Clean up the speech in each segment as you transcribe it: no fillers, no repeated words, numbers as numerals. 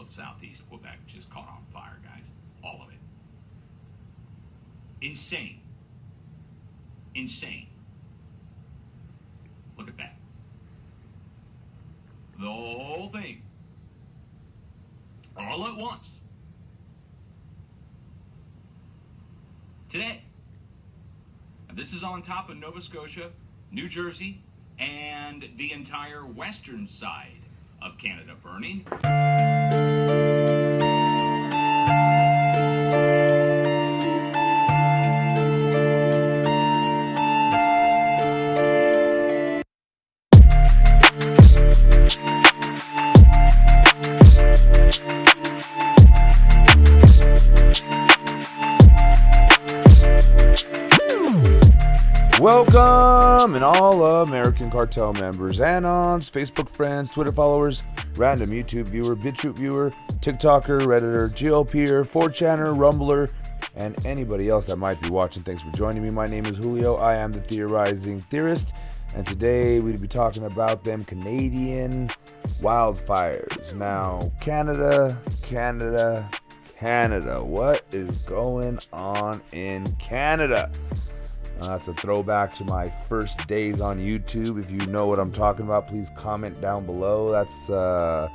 of southeast Quebec just caught on fire, guys. All of it. Insane. Insane. Look at that. The whole thing. All at once. Today. And this is on top of Nova Scotia, New Jersey, and the entire western side of Canada burning. Welcome, and all American Cartel members, Anons, Facebook friends, Twitter followers, random YouTube viewer, BitChute viewer, TikToker, Redditor, GLPer, 4chaner, Rumbler, and anybody else that might be watching. Thanks for joining me. My name is Julio. I am the Theorizing Theorist, and today we'll be talking about them Canadian wildfires. Now, Canada. What is going on in Canada? It's a throwback to my first days on YouTube. If you know what I'm talking about, please comment down below. That's a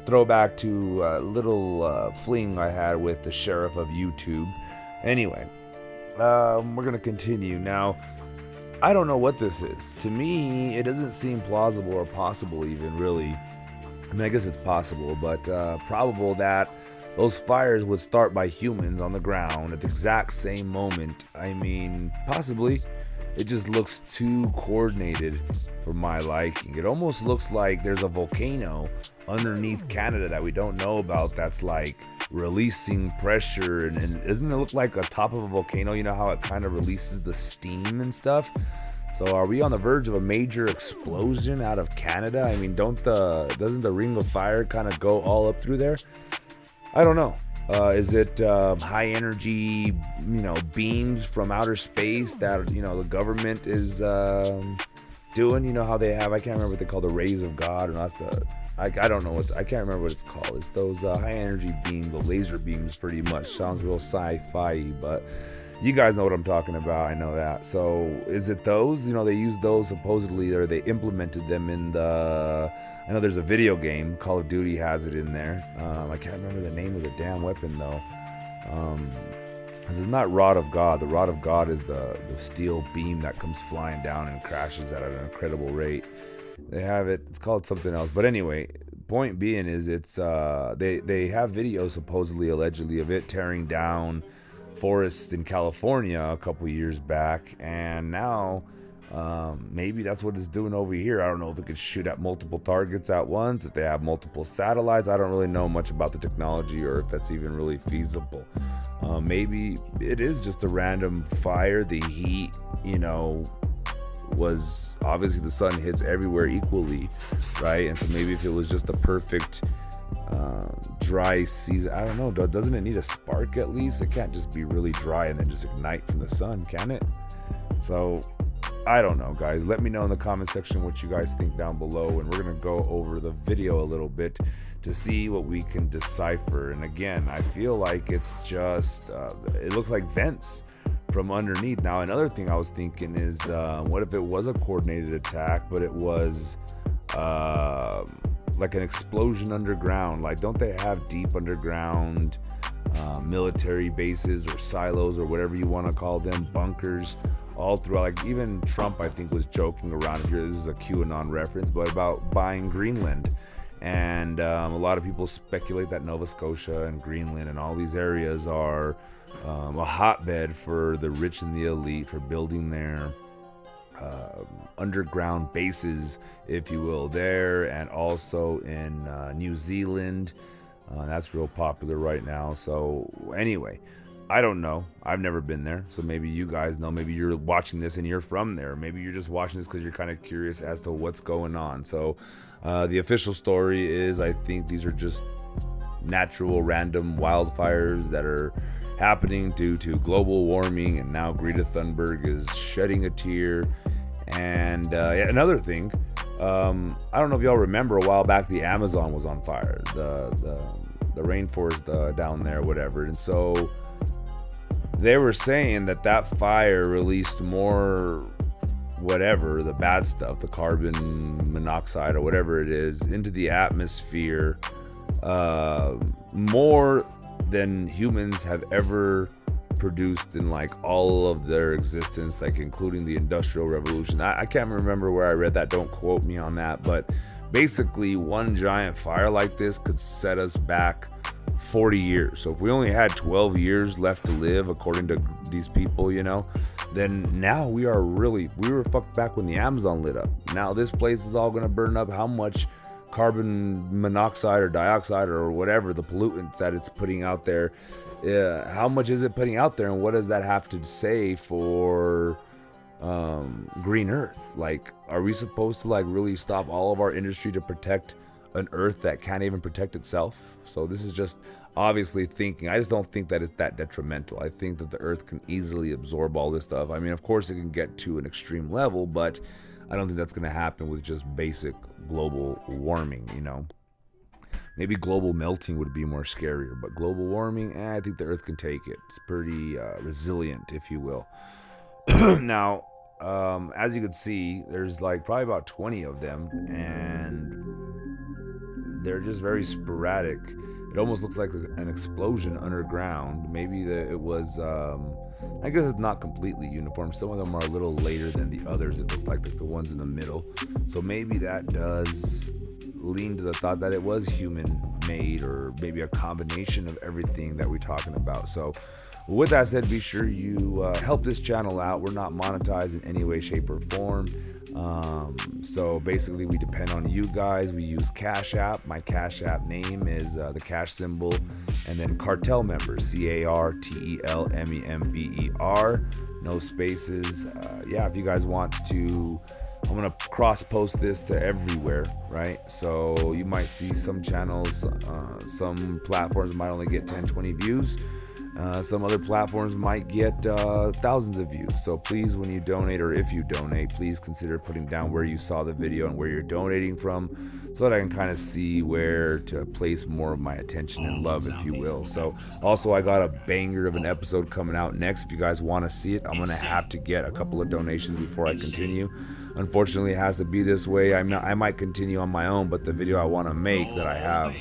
throwback to a little fling I had with the sheriff of YouTube. Anyway, we're going to continue. Now, I don't know what this is. To me, it doesn't seem plausible or possible even, really. I mean, I guess it's possible, but probable that those fires would start by humans on the ground at the exact same moment. I mean, possibly. It just looks too coordinated for my liking. It almost looks like there's a volcano underneath Canada that we don't know about that's like releasing pressure. And doesn't it look like the top of a volcano? You know how it kind of releases the steam and stuff? So are we on the verge of a major explosion out of Canada? I mean, doesn't the ring of fire kind of go all up through there? I don't know. Is it high energy, beams from outer space that, the government is doing? You know how they have, I can't remember what they call the rays of God, and I don't know I can't remember what it's called. It's those high energy beams, the laser beams pretty much. Sounds real sci-fi, but you guys know what I'm talking about. I know that. So is it those? They use those supposedly, or they implemented them in I know there's a video game, Call of Duty has it in there. I can't remember the name of the damn weapon though. This is not Rod of God. The Rod of God is the steel beam that comes flying down and crashes at an incredible rate. They have it. It's called something else. But anyway, point being is it's they have videos supposedly, allegedly, of it tearing down forests in California a couple years back, and now maybe that's what it's doing over here. I don't know if it could shoot at multiple targets at once, if they have multiple satellites. I don't really know much about the technology or if that's even really feasible. Maybe it is just a random fire. The heat, was obviously the sun hits everywhere equally, right? And so maybe if it was just the perfect dry season, I don't know, doesn't it need a spark at least? It can't just be really dry and then just ignite from the sun, can it? So I don't know, guys. Let me know in the comment section what you guys think down below, and we're gonna go over the video a little bit to see what we can decipher. And again, I feel like it's just it looks like vents from underneath. Now, another thing I was thinking is what if it was a coordinated attack, but it was like an explosion underground? Like, don't they have deep underground military bases or silos or whatever you want to call them, bunkers all throughout? Like, even Trump, I think, was joking around here. This is a QAnon reference, but about buying Greenland. And a lot of people speculate that Nova Scotia and Greenland and all these areas are a hotbed for the rich and the elite for building their underground bases, if you will, there, and also in New Zealand. That's real popular right now. So anyway, I don't know. I've never been there, so maybe you guys know. Maybe you're watching this and you're from there. Maybe you're just watching this because you're kind of curious as to what's going on. So the official story is, I think these are just natural random wildfires that are happening due to global warming, and now Greta Thunberg is shedding a tear. And another thing, I don't know if y'all remember, a while back the Amazon was on fire, the rainforest down there, whatever. And so they were saying that fire released more, whatever, the bad stuff, the carbon monoxide or whatever it is, into the atmosphere, more than humans have ever produced in like all of their existence, like including the Industrial Revolution. I can't remember where I read that, don't quote me on that, but basically one giant fire like this could set us back 40 years. So if we only had 12 years left to live, according to these people, you know, then now we were fucked back when the Amazon lit up. Now this place is all gonna burn up. How much carbon monoxide or dioxide or whatever, the pollutants that it's putting out there, how much is it putting out there, and what does that have to say for green earth? Like, are we supposed to like really stop all of our industry to protect an earth that can't even protect itself? So this is just obviously thinking. I just don't think that it's that detrimental. I think that the earth can easily absorb all this stuff. I mean, of course it can get to an extreme level, but I don't think that's going to happen with just basic global warming, you know. Maybe global melting would be more scarier, but global warming, I think the earth can take it. It's pretty resilient, if you will. Now, as you can see, there's like probably about 20 of them, and they're just very sporadic. It almost looks like an explosion underground. Maybe it was, I guess it's not completely uniform. Some of them are a little later than the others. It looks like the ones in the middle. So maybe that does lean to the thought that it was human made, or maybe a combination of everything that we're talking about. So with that said, be sure you help this channel out. We're not monetized in any way, shape, or form. So basically we depend on you guys. We use Cash App. My Cash App name is the cash symbol, and then Cartel Members, CARTELMEMBER, no spaces. Yeah, if you guys want to, I'm gonna cross post this to everywhere, right? So you might see some channels, some platforms might only get 10-20 views. Some other platforms might get thousands of views. So please, when you donate, or if you donate, please consider putting down where you saw the video and where you're donating from, so that I can kind of see where to place more of my attention and love, if you will. So also, I got a banger of an episode coming out next. If you guys want to see it, I'm gonna have to get a couple of donations before I continue. Unfortunately, it has to be this way. I might continue on my own, but the video I want to make that I have,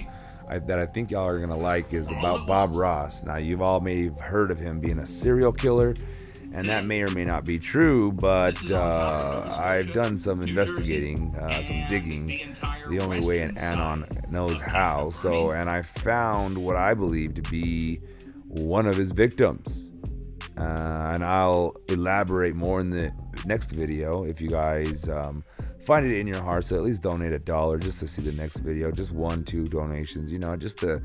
that I think y'all are gonna like, is about Bob Ross. Now, you've all may have heard of him being a serial killer, and that may or may not be true, but I've done some investigating, some digging, the only way an anon knows how. So, and I found what I believe to be one of his victims. And I'll elaborate more in the next video. If you guys find it in your heart, so at least donate $1 just to see the next video. Just 1-2 donations, you know, just to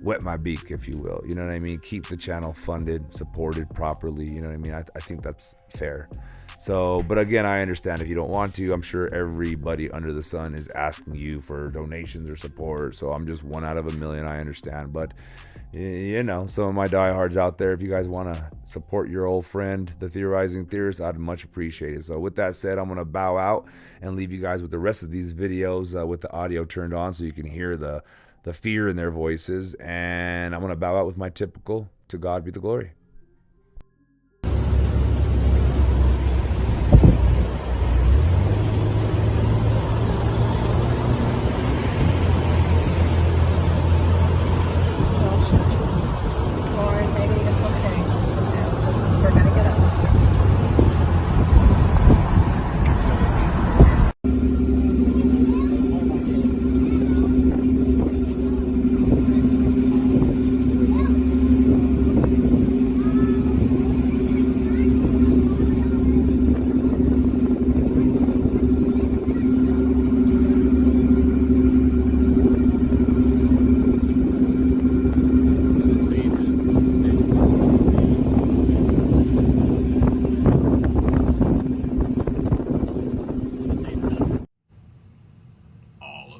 wet my beak, if you will. You know what I mean? Keep the channel funded, supported properly. You know what I mean? I think that's fair. So, but again, I understand if you don't want to. I'm sure everybody under the sun is asking you for donations or support. So I'm just one out of a million. I understand. But, you know, some of my diehards out there, if you guys want to support your old friend, the Theorizing Theorist, I'd much appreciate it. So with that said, I'm going to bow out and leave you guys with the rest of these videos with the audio turned on, so you can hear the fear in their voices. And I'm going to bow out with my typical, to God be the glory.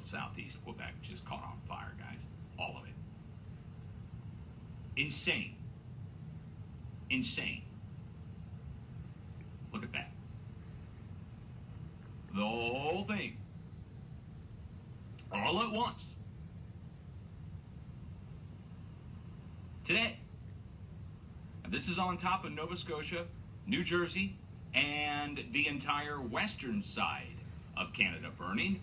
Southeast Quebec just caught on fire, guys. All of it. Insane. Insane. Look at that. The whole thing all at once. Today, and this is on top of Nova Scotia, New Jersey, and the entire western side of Canada burning.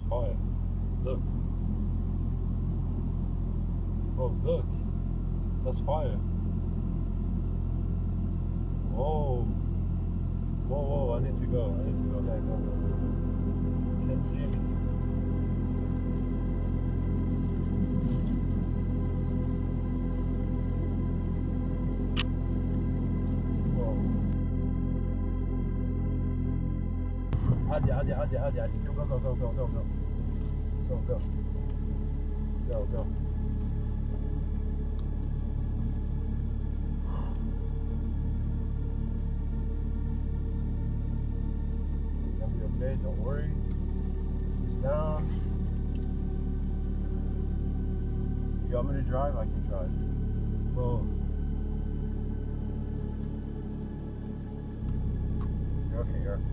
Fire. Look. Oh, look. That's fire. Whoa. Whoa, whoa, I need to go. I need to go. Okay, go, go. Can't see anything. Hadi, hadi, hadi, hadi, hadi. Go, go, go, go, go, go, go. Go, go. Go, go. You'll be okay, don't worry. Sit down. If you want me to drive, I can drive. Whoa. You're okay, you're okay.